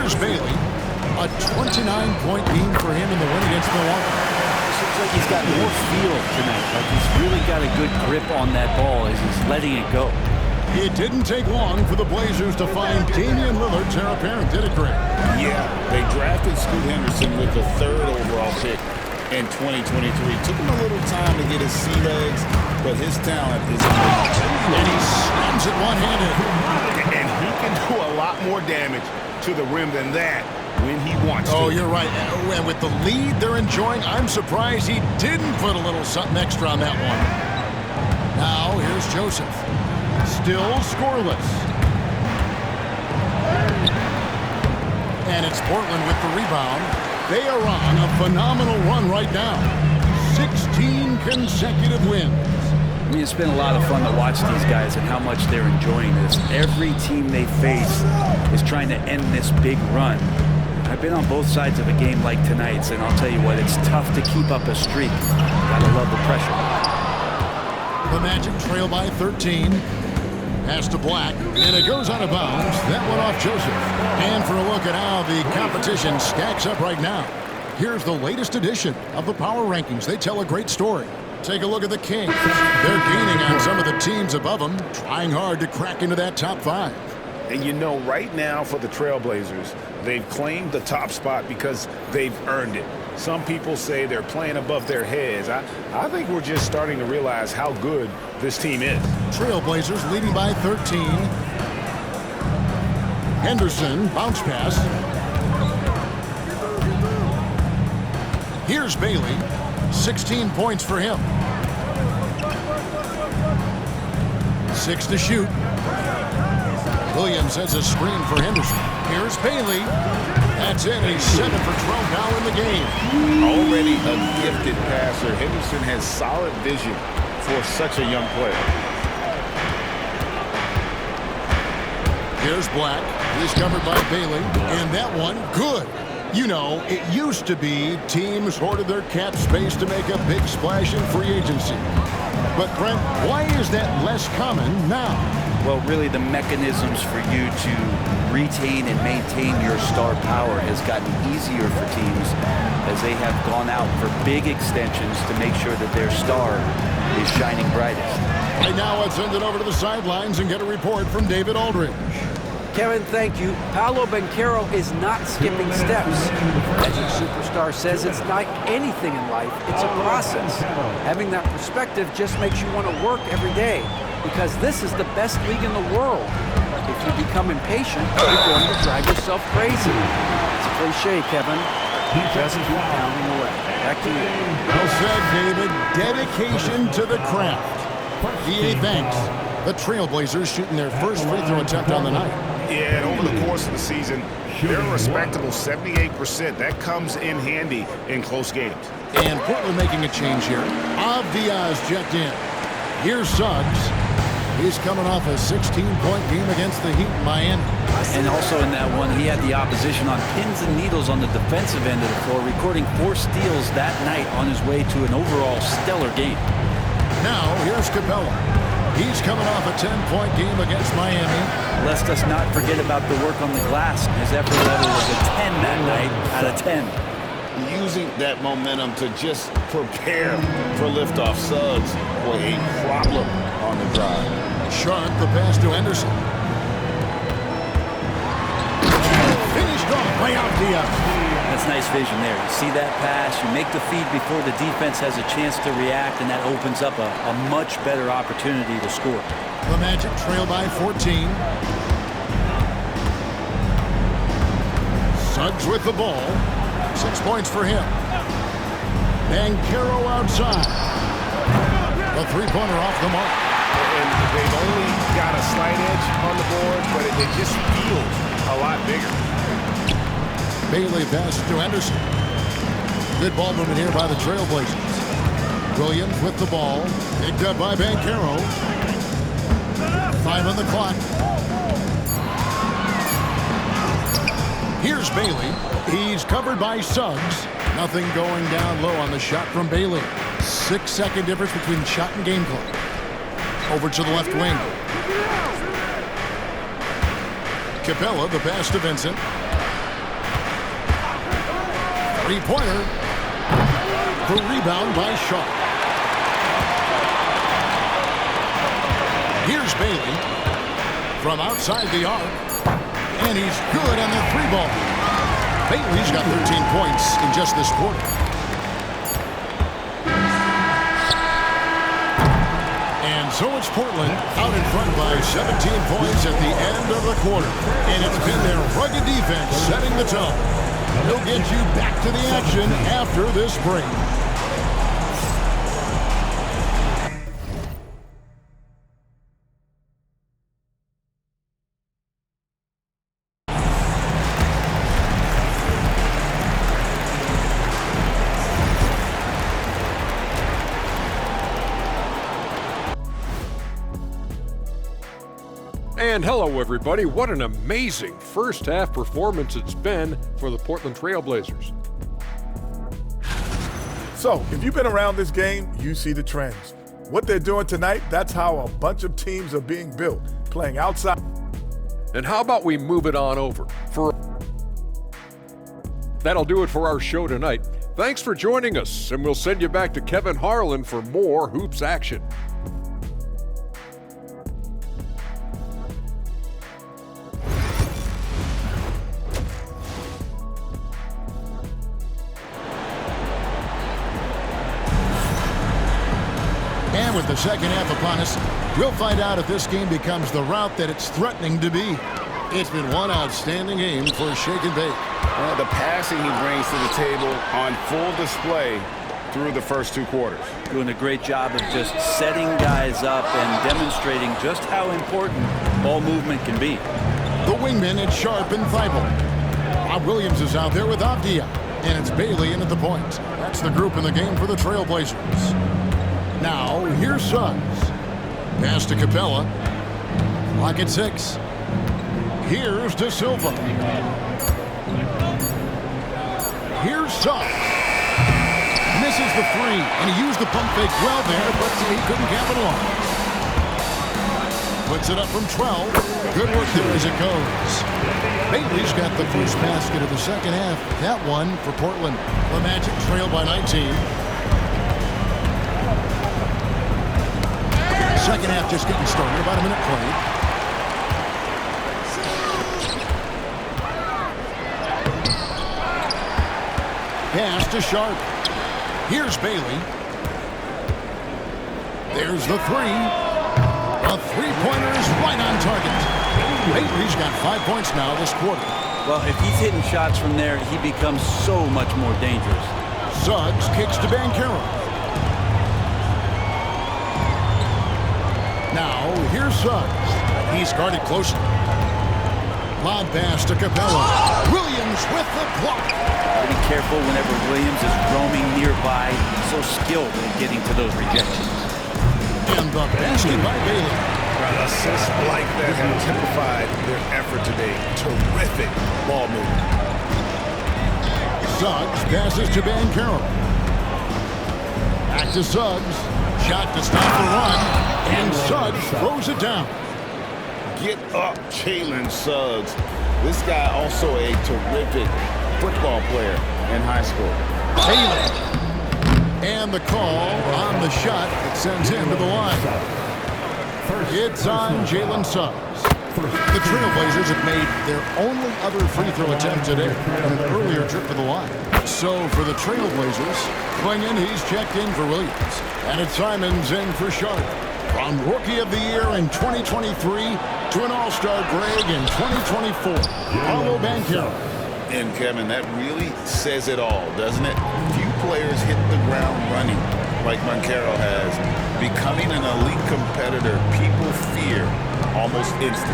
Here's Bailey. A 29-point game for him in the win against Milwaukee. Seems like he's got more feel tonight. Like he's really got a good grip on that ball as he's letting it go. It didn't take long for the Blazers to find Damian Lillard's heir apparent, did it, Greg? Yeah, they drafted Scoot Henderson with the 3rd overall pick in 2023. Took him a little time to get his sea legs, but his talent is unbelievable. And he slams it one-handed. And he can do a lot more damage to the rim than that when he wants to. Oh, you're right. And with the lead they're enjoying, I'm surprised he didn't put a little something extra on that one. Now, here's Joseph. Still scoreless. And it's Portland with the rebound. They are on a phenomenal run right now. 16 consecutive wins. I mean, it's been a lot of fun to watch these guys and how much they're enjoying this. Every team they face is trying to end this big run. I've been on both sides of a game like tonight's, and I'll tell you what, it's tough to keep up a streak. Gotta love the pressure. The Magic trail by 13. Pass to Black, and it goes out of bounds. That went off Joseph. And for a look at how the competition stacks up right now, here's the latest edition of the Power Rankings. They tell a great story. Take a look at the Kings. They're gaining on some of the teams above them, trying hard to crack into that top 5. And you know, right now for the Trailblazers, they've claimed the top spot because they've earned it. Some people say they're playing above their heads. I think we're just starting to realize how good this team is. Trailblazers leading by 13. Henderson, bounce pass. Here's Bailey. 16 points for him. 6 to shoot. Williams has a screen for Henderson. Here's Bailey. That's it. He's 7 for 12 now in the game. Already a gifted passer, Henderson has solid vision for such a young player. Here's Black. He's covered by Bailey. And that one, good. You know, it used to be teams hoarded their cap space to make a big splash in free agency. But, Brent, why is that less common now? Well, really, the mechanisms for you to retain and maintain your star power has gotten easier for teams as they have gone out for big extensions to make sure that their star is shining brightest. Right now, let's send it over to the sidelines and get a report from David Aldridge. Kevin, thank you. Paolo Banchero is not skipping steps. As the superstar says, it's like anything in life. It's a process. Having that perspective just makes you want to work every day because this is the best league in the world. If you become impatient, you're going to drive yourself crazy. It's a cliche, Kevin. Just keep pounding away. Back to you. Well said, David. Dedication to the craft. EA thanks. The Trailblazers shooting their first free throw attempt on the night. Yeah, and over the course of the season, they're a respectable 78%. That comes in handy in close games. And Portland making a change here. Avdiaz checked in. Here's Suggs. He's coming off a 16-point game against the Heat in Miami. And also in that one, he had the opposition on pins and needles on the defensive end of the floor, recording 4 steals that night on his way to an overall stellar game. Now, here's Capella. He's coming off a 10-point game against Miami. Let's us not forget about the work on the glass. His effort level was a 10 that night out of 10. Using that momentum to just prepare for liftoff. Suggs were a problem on the drive. Sharp, the pass to Henderson. Finished off by Avdiaz. That's nice vision there. You see that pass, you make the feed before the defense has a chance to react, and that opens up a much better opportunity to score. The Magic trail by 14. Suggs with the ball. 6 points for him. Banchero outside. A three-pointer off the mark. And they've only got a slight edge on the board, but it just feels a lot bigger. Bailey pass to Henderson. Good ball movement here by the Trailblazers. Williams with the ball. Picked up by Banchero. 5 on the clock. Here's Bailey. He's covered by Suggs. Nothing going down low on the shot from Bailey. 6-second difference between shot and game clock. Over to the left wing. Capella, the pass to Vincent. Three-pointer. The rebound by Sharp. Here's Bailey from outside the arc. And he's good on the three ball. Bailey's got 13 points in just this quarter. And so it's Portland out in front by 17 points at the end of the quarter. And it's been their rugged defense setting the tone. They'll get you back to the action after this break. And hello, everybody. What an amazing first-half performance it's been for the Portland Trail Blazers. So, if you've been around this game, you see the trends. What they're doing tonight, that's how a bunch of teams are being built, playing outside. And how about we move it on over? That'll do it for our show tonight. Thanks for joining us, and we'll send you back to Kevin Harlan for more hoops action. And with the second half upon us, we'll find out if this game becomes the route that it's threatening to be. It's been one outstanding game for Shake and Bake. The passing he brings to the table on full display through the first two quarters. Doing a great job of just setting guys up and demonstrating just how important ball movement can be. The wingmen at Sharp and Thibault. Rob Williams is out there with Avdia. And it's Bailey in at the point. That's the group in the game for the Trailblazers. Now, here's Suggs. Pass to Capella. Clock at 6. Here's De Silva. Here's Suggs. Misses the three, and he used the pump fake well there, but he couldn't capitalize. Puts it up from 12. Good work there as it goes. Bailey's got the first basket of the second half. That one for Portland. The Magic trail by 19. Second half just getting started, about a minute played. Pass to Sharp. Here's Bailey. There's the three. A three-pointer is right on target. Bailey's got 5 points now this quarter. Well, if he's hitting shots from there, he becomes so much more dangerous. Suggs kicks to Banchero. Now, here's Suggs. He's guarded closely. Lob pass to Capella. Williams with the block. Be careful whenever Williams is roaming nearby. So skilled in getting to those rejections. And the basket by Bailey. Assists like that have typified their effort today. Terrific ball movement. Suggs passes to Banchero. Back to Suggs. Shot to stop the run. And Suggs throws it down. Get up, Jalen Suggs. This guy also a terrific football player in high school. Taylor. And the call on the shot that sends him to the line. It's on Jalen Suggs. The Trailblazers have made their only other free throw attempt today on an earlier trip to the line. So for the Trailblazers, Klingon, he's checked in for Williams. And it's Simons in for Sharp. From Rookie of the Year in 2023 to an All-Star Greg in 2024, Paolo Banchero. And Kevin, that really says it all, doesn't it? Few players hit the ground running like Banchero has. Becoming an elite competitor, people fear almost instantly.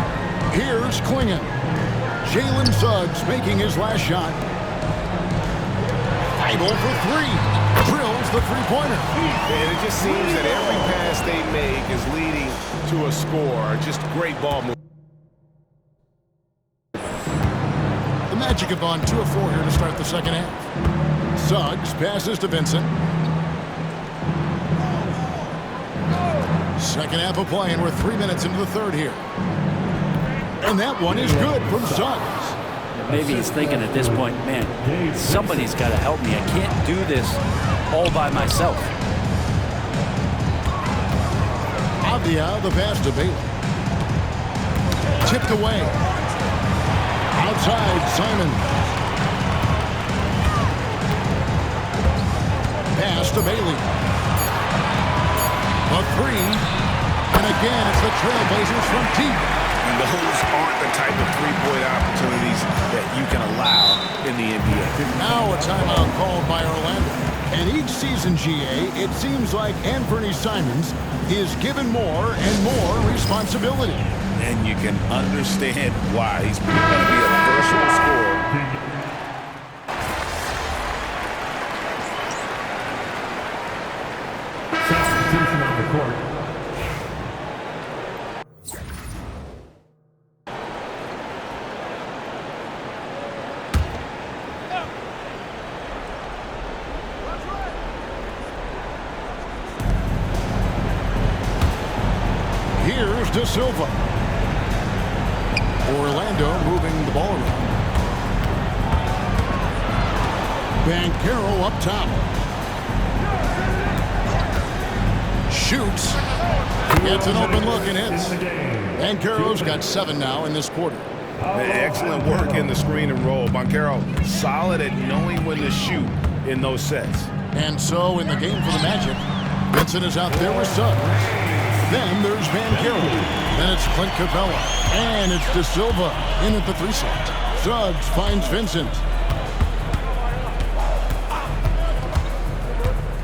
Here's Klingon. Jalen Suggs making his last shot. Thibault for three. Drills the three-pointer. And it just seems that every pass they make is leading to a score. Just great ball movement. The Magic have gone 2 of 4 here to start the second half. Suggs passes to Vincent. Second half of play, and we're 3 minutes into the third here. And that one is good from Suggs. Maybe he's thinking at this point, man, somebody's got to help me. I can't do this all by myself. Avdia, the pass to Bailey. Tipped away. Outside, Simon. Pass to Bailey. A three. And again, it's the Trailblazers from deep. And those aren't the type of three-point opportunities that you can allow in the NBA. Now a timeout called by Orlando. And each season, GA, it seems like Anthony Simons is given more and more responsibility. And you can understand why. He's going to be a versatile scorer. Substitution on the court. Here's De Silva. Orlando moving the ball around. Banchero up top. Shoots. Gets an open look and hits. Banchero's got 7 now in this quarter. Excellent work in the screen and roll. Banchero solid at knowing when to shoot in those sets. And so in the game for the Magic, Vincent is out there with Suggs. Then there's Banchero. Then it's Clint Capella. And it's De Silva in at the 3 slot. Suggs finds Vincent.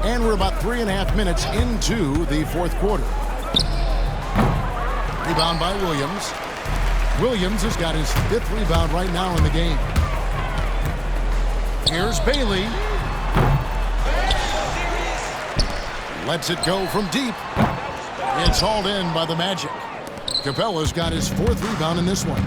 And we're about 3.5 minutes into the fourth quarter. Rebound by Williams. Williams has got his 5th rebound right now in the game. Here's Bailey. Lets it go from deep. It's hauled in by the Magic. Capella's got his 4th rebound in this one.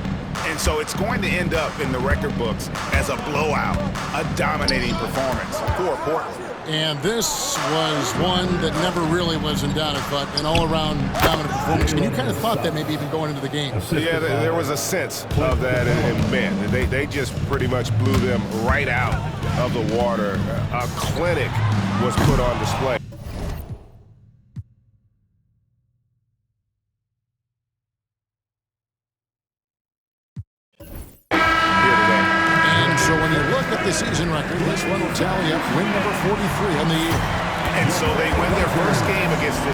And so it's going to end up in the record books as a blowout, a dominating performance for Portland. And this was one that never really was in doubt. I thought an all-around dominant performance. And you kind of thought that maybe even going into the game. Yeah, there was a sense of that. And man, they just pretty much blew them right out of the water. A clinic was put on display. So when you look at the season record, this one will tally up win number 43 on the year. And so they win their first game against the